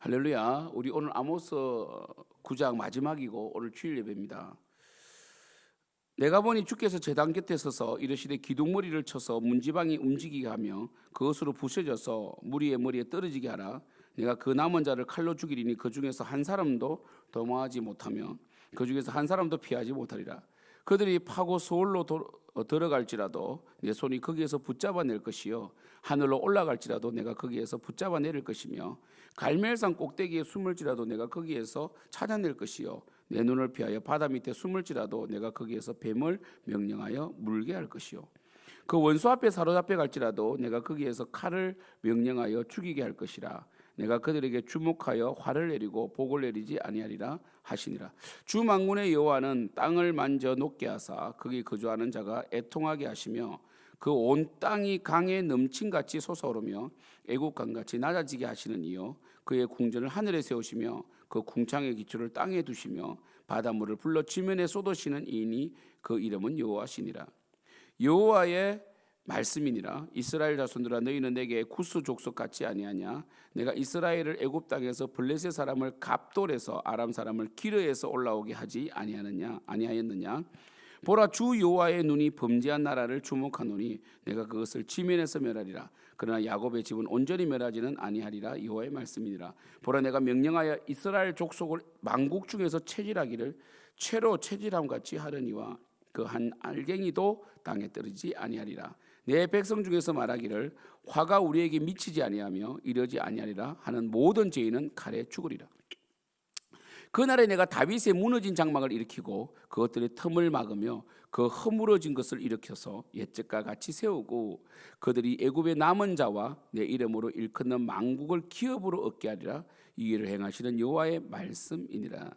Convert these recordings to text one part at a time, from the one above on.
할렐루야. 우리 오늘 아모스 9장 마지막이고 오늘 주일 예배입니다. 내가 보니 주께서 제단 곁에 서서 이르시되 기둥머리를 쳐서 문지방이 움직이게 하며 그것으로 부셔져서 무리의 머리에 떨어지게 하라. 내가 그 남은 자를 칼로 죽이리니 그 중에서 한 사람도 도망하지 못하며 그 중에서 한 사람도 피하지 못하리라. 그들이 파고 서울로 들어갈지라도 내 손이 거기에서 붙잡아낼 것이요 하늘로 올라갈지라도 내가 거기에서 붙잡아내릴 것이며 갈멜산 꼭대기에 숨을지라도 내가 거기에서 찾아낼 것이요 내 눈을 피하여 바다 밑에 숨을지라도 내가 거기에서 뱀을 명령하여 물게 할 것이요 그 원수 앞에 사로잡혀 갈지라도 내가 거기에서 칼을 명령하여 죽이게 할 것이라. 내가 그들에게 주목하여 화를 내리고 복을 내리지 아니하리라 하시니라. 주 만군의 여호와는 땅을 만져 녹게 하사 거기 거주하는 자가 애통하게 하시며 그 온 땅이 강에 넘친같이 솟아오르며 애국강같이 낮아지게 하시는 이요 그의 궁전을 하늘에 세우시며 그 궁창의 기초를 땅에 두시며 바닷물을 불러 지면에 쏟으시는 이인이 그 이름은 여호와시니라. 여호와의 말씀이니라. 이스라엘 자손들아 너희는 내게 구스 족속 같지 아니하냐. 내가 이스라엘을 애굽 땅에서 블레셋 사람을 갑돌에서 아람 사람을 기르에서 올라오게 하지 아니하였느냐. 보라, 주 여호와의 눈이 범죄한 나라를 주목하노니 내가 그것을 지면에서 멸하리라. 그러나 야곱의 집은 온전히 멸하지는 아니하리라. 여호와의 말씀이니라. 보라, 내가 명령하여 이스라엘 족속을 만국 중에서 체질하기를 채로 체질함 같이 하려니와 그 한 알갱이도 땅에 떨어지지 아니하리라. 내 백성 중에서 말하기를 화가 우리에게 미치지 아니하며 이러지 아니하리라 하는 모든 죄인은 칼에 죽으리라. 그날에 내가 다윗의 무너진 장막을 일으키고 그것들의 틈을 막으며 그 허물어진 것을 일으켜서 옛적과 같이 세우고 그들이 애굽의 남은 자와 내 이름으로 일컫는 만국을 기업으로 얻게 하리라. 이 일을 행하시는 여호와의 말씀이니라.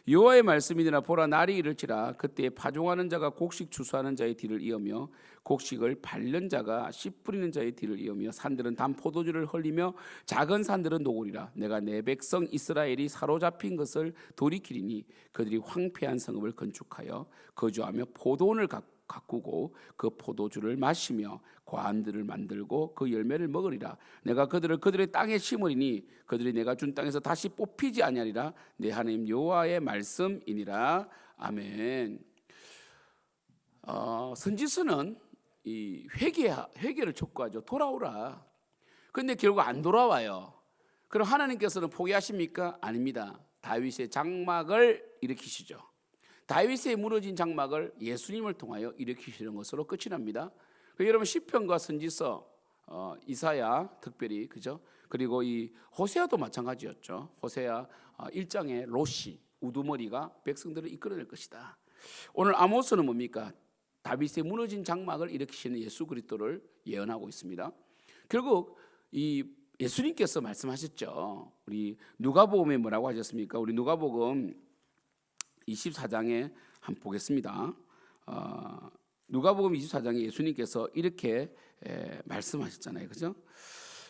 여호와의 말씀이니라. 보라, 날이 이를지라 그때에 파종하는 자가 곡식 추수하는 자의 뒤를 이으며 곡식을 밟는 자가 씨 뿌리는 자의 뒤를 이으며 산들은 단 포도주를 흘리며 작은 산들은 녹으리라. 내가 내 백성 이스라엘이 사로잡힌 것을 돌이키리니 그들이 황폐한 성읍을 건축하여 거주하며 포도원을 가꾸고 그 포도주를 마시며 관들을 만들고 그 열매를 먹으리라. 내가 그들을 그들의 땅에 심으리니 그들이 내가 준 땅에서 다시 뽑히지 아니하리라. 내 하나님 여호와의 말씀이니라. 아멘. 선지서는 이 회개를 촉구하죠. 돌아오라. 그런데 결국 안 돌아와요. 그럼 하나님께서는 포기하십니까? 아닙니다. 다윗의 장막을 일으키시죠. 다윗의 무너진 장막을 예수님을 통하여 일으키시는 것으로 끝이 납니다. 여러분, 시편과 선지서, 이사야 특별히 그죠? 그리고 이 호세아도 마찬가지였죠. 호세아 1장의 롯이 우두머리가 백성들을 이끌어낼 것이다. 오늘 아모스는 뭡니까? 다윗의 무너진 장막을 일으키시는 예수 그리스도를 예언하고 있습니다. 결국 이 예수님께서 말씀하셨죠. 우리 누가복음에 뭐라고 하셨습니까? 우리 누가복음 24장에 한번 보겠습니다. 누가복음 24장에 예수님께서 이렇게 말씀하셨잖아요. 그죠?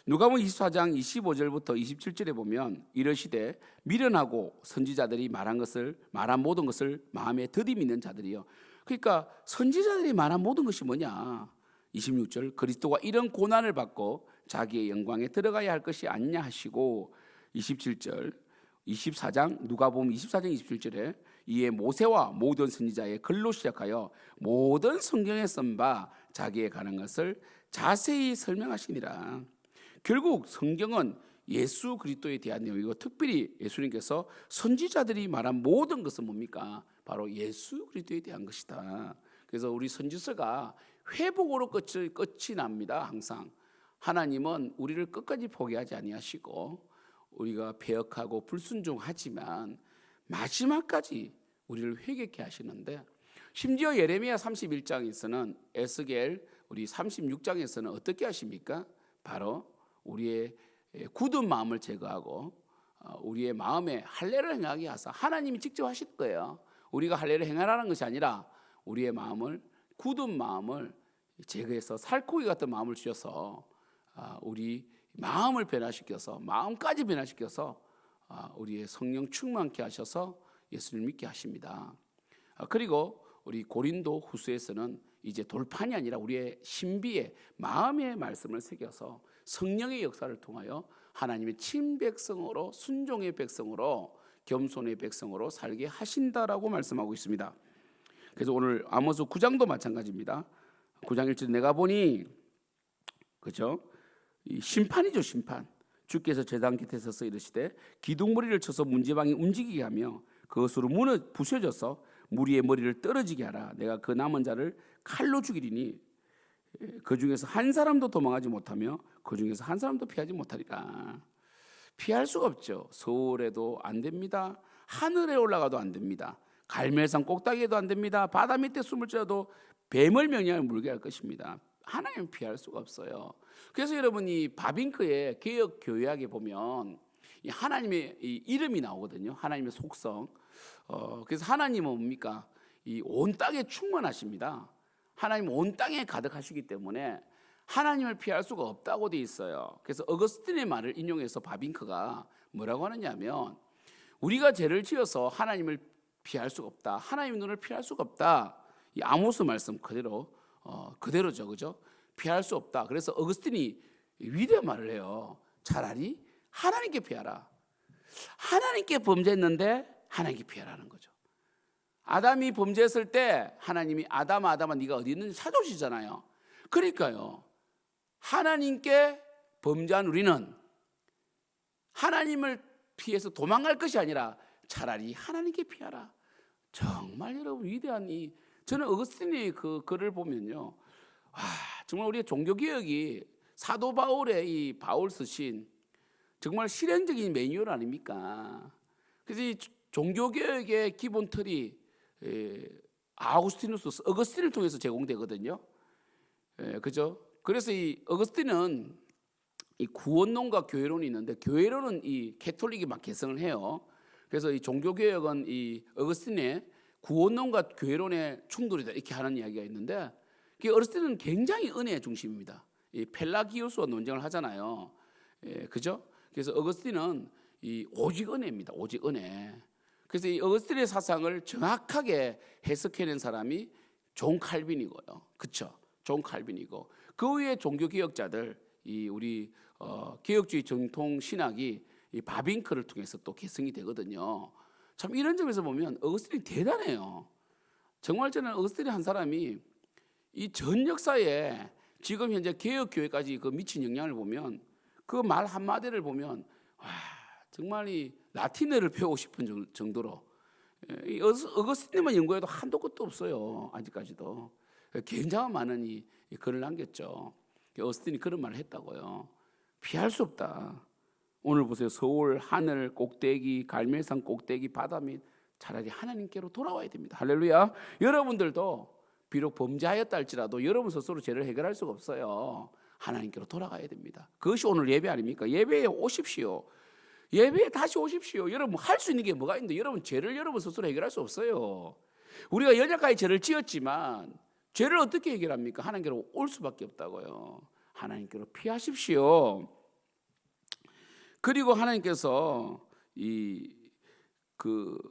누가복음 24장 25절부터 27절에 보면 이르시되 미련하고 선지자들이 말한 모든 것을 마음에 더디 믿는 자들이요. 그러니까 선지자들이 말한 모든 것이 뭐냐? 26절 그리스도가 이런 고난을 받고 자기의 영광에 들어가야 할 것이 아니냐 하시고 27절 24장 누가복음 24장 27절에 이에 모세와 모든 선지자의 글로 시작하여 모든 성경에 쓴 바 자기에 관한 것을 자세히 설명하시니라. 결국 성경은 예수 그리스도에 대한 내용이고 특별히 예수님께서 선지자들이 말한 모든 것은 뭡니까? 바로 예수 그리스도에 대한 것이다. 그래서 우리 선지서가 회복으로 끝이 납니다. 항상 하나님은 우리를 끝까지 포기하지 아니하시고 우리가 배역하고 불순종하지만 마지막까지 우리를 회개케 하시는데, 심지어 예레미야 31장에서는 에스겔 우리 36장에서는 어떻게 하십니까? 바로 우리의 굳은 마음을 제거하고 우리의 마음에 할례를 행하게 하사 하나님이 직접 하실 거예요. 우리가 할례를 행하라는 것이 아니라 우리의 마음을, 굳은 마음을 제거해서 살코기 같은 마음을 주셔서 우리 마음을 변화시켜서, 마음까지 변화시켜서 우리의 성령 충만케 하셔서 예수를 믿게 하십니다. 그리고 우리 고린도 후서에서는 이제 돌판이 아니라 우리의 신비의 마음의 말씀을 새겨서 성령의 역사를 통하여 하나님의 친백성으로, 순종의 백성으로, 겸손의 백성으로 살게 하신다라고 말씀하고 있습니다. 그래서 오늘 아모스 9장도 마찬가지입니다. 9장 1절 내가 보니, 그죠? 이 심판이죠, 심판. 주께서 제단 곁에 서서 이르시되 기둥머리를 쳐서 문지방이 움직이게 하며 그것으로 문을 부셔져서 무리의 머리를 떨어지게 하라. 내가 그 남은 자를 칼로 죽이리니 그 중에서 한 사람도 도망하지 못하며 그 중에서 한 사람도 피하지 못하리라. 피할 수가 없죠. 서울에도 안 됩니다. 하늘에 올라가도 안 됩니다. 갈멜산 꼭대기에도 안 됩니다. 바다 밑에 숨을 쉬어도 뱀을 명령하여 물게 할 것입니다. 하나님은 피할 수가 없어요. 그래서 여러분이 바빙크의 개혁 교회학에 보면 이 하나님의 이 이름이 나오거든요. 하나님의 속성. 그래서 하나님은 뭡니까? 이 온 땅에 충만하십니다. 하나님은 온 땅에 가득하시기 때문에 하나님을 피할 수가 없다고 돼 있어요. 그래서 어거스틴의 말을 인용해서 바빙크가 뭐라고 하느냐면 우리가 죄를 지어서 하나님을 피할 수가 없다. 하나님의 눈을 피할 수가 없다. 이 아모스 말씀 그대로죠, 그죠? 피할 수 없다. 그래서 어거스틴이 위대한 말을 해요. 차라리 하나님께 피하라. 하나님께 범죄했는데 하나님께 피하라는 거죠. 아담이 범죄했을 때 하나님이 아담아 네가 어디 있는지 찾아오시잖아요. 그러니까요, 하나님께 범죄한 우리는 하나님을 피해서 도망갈 것이 아니라 차라리 하나님께 피하라. 정말 여러분 위대한 저는 어거스틴의 그 글을 보면요, 정말 우리의 종교개혁이 사도 바울의 이 바울 쓰신 정말 실현적인 매뉴얼 아닙니까? 그래서 이 종교개혁의 기본 틀이 아우구스티누스, 어거스틴을 통해서 제공되거든요. 그죠? 그래서 이 어거스틴은 이 구원론과 교회론이 있는데 교회론은 이 캐톨릭이 막 개성을 해요. 그래서 이 종교개혁은 이 어거스틴의 구원론과 교회론의 충돌이다 이렇게 하는 이야기가 있는데, 어거스틴은 굉장히 은혜의 중심입니다. 이 펠라기우스와 논쟁을 하잖아요. 그죠? 그래서 어거스틴은 이 오직 은혜입니다. 오직 은혜. 그래서 이 어거스틴의 사상을 정확하게 해석해낸 사람이 존 칼빈이고요. 그렇죠? 존 칼빈이고 그 위에 종교개혁자들, 이 우리 개혁주의 정통 신학이 이 바빙크를 통해서 또 개성이 되거든요. 참 이런 점에서 보면 어거스틴이 대단해요. 정말 저는 어거스틴이 한 사람이 이 전 역사에 지금 현재 개혁교회까지 그 미친 영향을 보면 그 말 한마디를 보면 정말 이 라틴어를 배우고 싶은 정도로 이 어거스틴만 연구해도 한도 끝도 없어요. 아직까지도 굉장히 많은 이 글을 남겼죠. 어거스틴이 그런 말을 했다고요. 피할 수 없다. 오늘 보세요. 서울 하늘 꼭대기, 갈멜산 꼭대기, 바다 밑, 차라리 하나님께로 돌아와야 됩니다. 할렐루야. 여러분들도 비록 범죄하였다 할지라도 여러분 스스로 죄를 해결할 수가 없어요. 하나님께로 돌아가야 됩니다. 그것이 오늘 예배 아닙니까? 예배에 오십시오. 예배에 다시 오십시오. 여러분 할 수 있는 게 뭐가 있는데 여러분 죄를 여러분 스스로 해결할 수 없어요. 우리가 연약하게 죄를 지었지만 죄를 어떻게 해결합니까? 하나님께로 올 수밖에 없다고요. 하나님께로 피하십시오. 그리고 하나님께서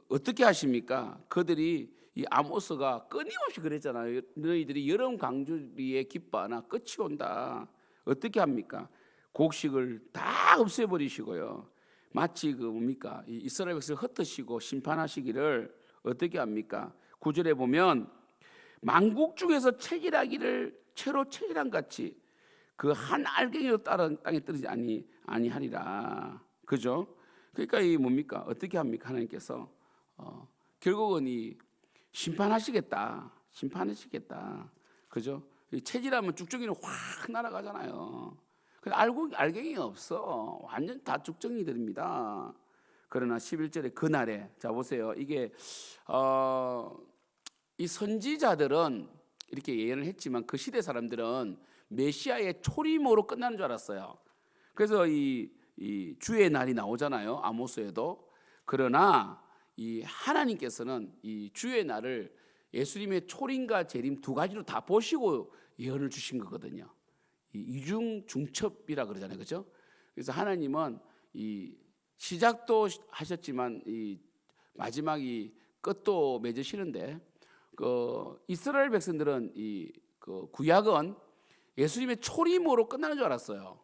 어떻게 하십니까? 그들이 이 아모스가 끊임없이 그랬잖아요. 너희들이 여름 강주리에 기뻐하나 끝이 온다. 어떻게 합니까? 곡식을 다 없애버리시고요. 마치 뭡니까? 이스라엘 백성을 흩으시고 심판하시기를 어떻게 합니까? 9절에 보면 만국 중에서 채질하기를 채로 채질한 같이 그 한 알갱이로 땅에 떨어지지 아니하리라. 그죠? 그러니까 이 뭡니까? 어떻게 합니까? 하나님께서 결국은 심판하시겠다. 그죠? 체질하면 쭉쭉이는 확 날아가잖아요. 근데 알갱이가 없어. 완전 다 쭉쭉이들입니다. 그러나 11절에 그날에 자 보세요. 이게 이 선지자들은 이렇게 예언을 했지만 그 시대 사람들은 메시아의 초림으로 끝나는 줄 알았어요. 그래서 이 주의 날이 나오잖아요. 아모스에도. 그러나 이 하나님께서는 이 주의 날을 예수님의 초림과 재림 두 가지로 다 보시고 예언을 주신 거거든요. 이중 중첩이라 그러잖아요, 그렇죠? 그래서 하나님은 이 시작도 하셨지만 이 마지막이 끝도 맺으시는데 그 이스라엘 백성들은 그 구약은 예수님의 초림으로 끝나는 줄 알았어요.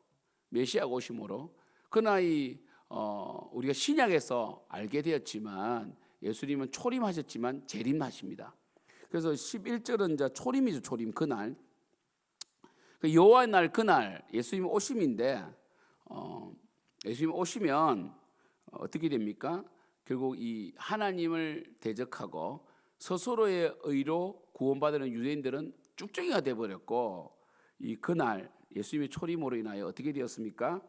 메시아가 오심으로. 그러나 우리가 신약에서 알게 되었지만 예수님은 초림하셨지만 재림하십니다. 그래서 11절은 이제 초림이죠. 초림 그날. 그 여호와의 날 그날 예수님 오심인데 예수님 오시면 어떻게 됩니까? 결국 이 하나님을 대적하고 스스로의 의로 구원받는 유대인들은 쭉정이가 되어버렸고 이 그날 예수님의 초림으로 인하여 어떻게 되었습니까?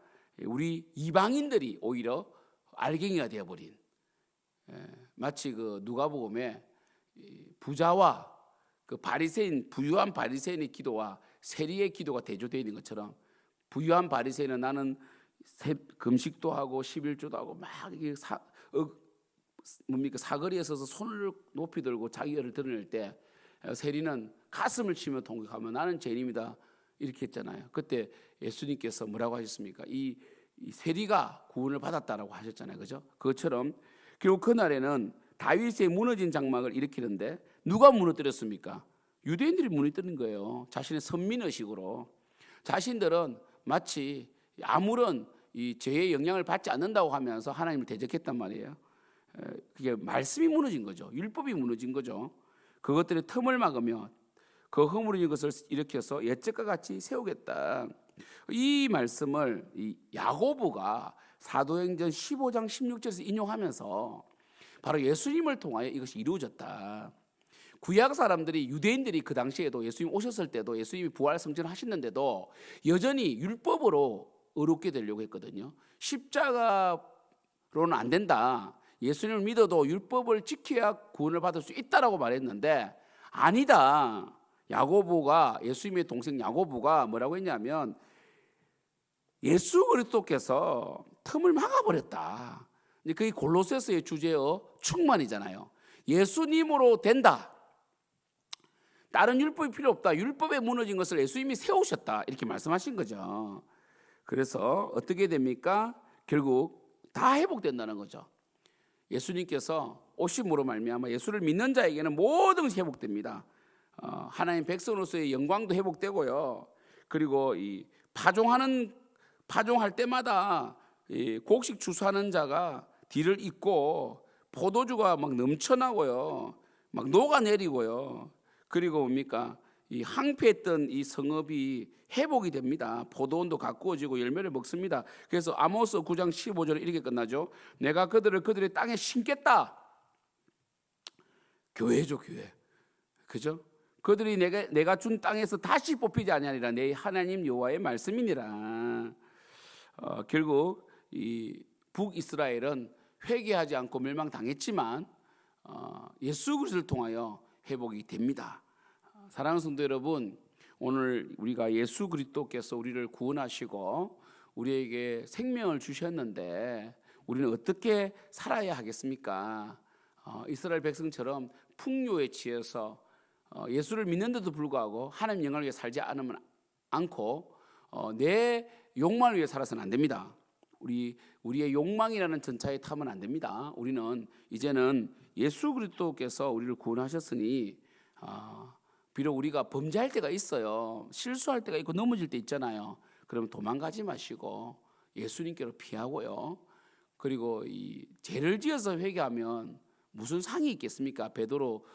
우리 이방인들이 오히려 알갱이가 되어버린 마치 그 누가복음에 부자와 그 바리새인 부유한 바리새인의 기도와 세리의 기도가 대조되어 있는 것처럼 부유한 바리새인은 나는 금식도 하고 11조도 하고 막 이게 사거리에 서서 손을 높이 들고 자기 의를 드러낼 때 세리는 가슴을 치며 통곡하며 나는 죄인입니다 이렇게 했잖아요. 그때 예수님께서 뭐라고 하셨습니까? 이 세리가 구원을 받았다라고 하셨잖아요. 그죠? 그것처럼 결국 그날에는 다윗의 무너진 장막을 일으키는데 누가 무너뜨렸습니까? 유대인들이 무너뜨린 거예요. 자신의 선민의식으로. 자신들은 마치 아무런 이 죄의 영향을 받지 않는다고 하면서 하나님을 대적했단 말이에요. 그게 말씀이 무너진 거죠. 율법이 무너진 거죠. 그것들의 틈을 막으며 그 허물어진 것을 일으켜서 옛적과 같이 세우겠다. 이 말씀을 이 야고보가 사도행전 15장 16절에서 인용하면서 바로 예수님을 통하여 이것이 이루어졌다. 구약 사람들이 유대인들이 그 당시에도 예수님 오셨을 때도 예수님이 부활 성전하셨는데도 여전히 율법으로 의롭게 되려고 했거든요. 십자가로는 안 된다. 예수님을 믿어도 율법을 지켜야 구원을 받을 수 있다라고 말했는데 아니다. 야고보가 예수님의 동생 야고보가 뭐라고 했냐면 예수 그리스도께서 틈을 막아버렸다. 그게 골로새서의 주제의 충만이잖아요. 예수님으로 된다. 다른 율법이 필요 없다. 율법에 무너진 것을 예수님이 세우셨다. 이렇게 말씀하신 거죠. 그래서 어떻게 됩니까? 결국 다 회복된다는 거죠. 예수님께서 오심으로 말미암아 예수를 믿는 자에게는 모든 것이 회복됩니다. 하나님 백성으로서의 영광도 회복되고요. 그리고 이 파종할 때마다 이 곡식 추수하는 자가 뒤를 잇고 포도주가 막 넘쳐나고요. 막 녹아내리고요. 그리고 뭡니까? 이 항폐했던 이 성읍이 회복이 됩니다. 포도원도 가꾸어지고 열매를 먹습니다. 그래서 아모스 9장 15절에 이렇게 끝나죠. 내가 그들의 땅에 심겠다. 교회죠, 교회. 그죠? 그들이 내가 준 땅에서 다시 뽑히지 아니하리라. 내 하나님 여호와의 말씀이니라. 결국 이 북이스라엘은 회개하지 않고 멸망당했지만 예수 그리스도를 통하여 회복이 됩니다. 사랑하는 성도 여러분, 오늘 우리가 예수 그리스도께서 우리를 구원하시고 우리에게 생명을 주셨는데 우리는 어떻게 살아야 하겠습니까? 이스라엘 백성처럼 풍요에 취해서 예수를 믿는데도 불구하고 하나님 영광을 위해 살지 않고 내 욕망을 위해 살아서는 안 됩니다. 우리의 욕망이라는 전차에 타면 안 됩니다. 우리는 이제는 예수 그리스도께서 우리를 구원하셨으니 비록 우리가 범죄할 때가 있어요. 실수할 때가 있고 넘어질 때 있잖아요. 그러면 도망가지 마시고 예수님께로 피하고요. 그리고 이 죄를 지어서 회개하면 무슨 상이 있겠습니까? 베드로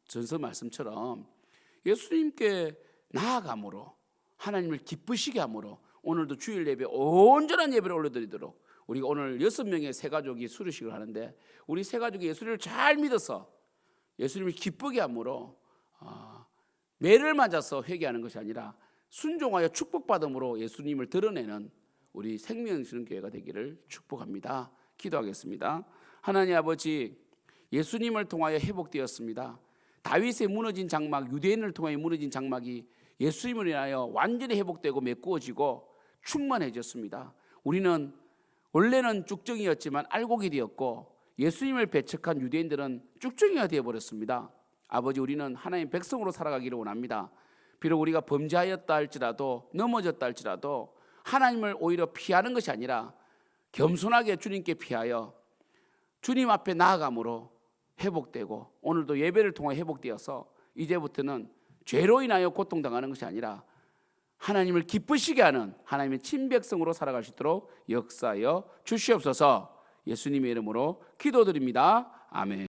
전서 말씀처럼 예수님께 나아감으로 하나님을 기쁘시게 함으로 오늘도 주일 예배 온전한 예배를 올려드리도록 우리가 오늘 6명의 새 가족이 수료식을 하는데 우리 새 가족이 예수님을 잘 믿어서 예수님을 기쁘게 함으로 매를 맞아서 회개하는 것이 아니라 순종하여 축복받음으로 예수님을 드러내는 우리 생명신교회가 되기를 축복합니다. 기도하겠습니다. 하나님 아버지, 예수님을 통하여 회복되었습니다. 다윗의 무너진 장막, 유대인을 통하여 무너진 장막이 예수님을 인하여 완전히 회복되고 메꾸어지고 충만해졌습니다. 우리는 원래는 쭉정이였지만 알곡이 되었고 예수님을 배척한 유대인들은 쭉정이가 되어버렸습니다. 아버지, 우리는 하나님의 백성으로 살아가기를 원합니다. 비록 우리가 범죄하였다 할지라도 넘어졌다 할지라도 하나님을 오히려 피하는 것이 아니라 겸손하게 주님께 피하여 주님 앞에 나아감으로 회복되고 오늘도 예배를 통해 회복되어서 이제부터는 죄로 인하여 고통당하는 것이 아니라 하나님을 기쁘시게 하는 하나님의 친백성으로 살아갈 수 있도록 역사하여 주시옵소서. 예수님의 이름으로 기도드립니다. 아멘.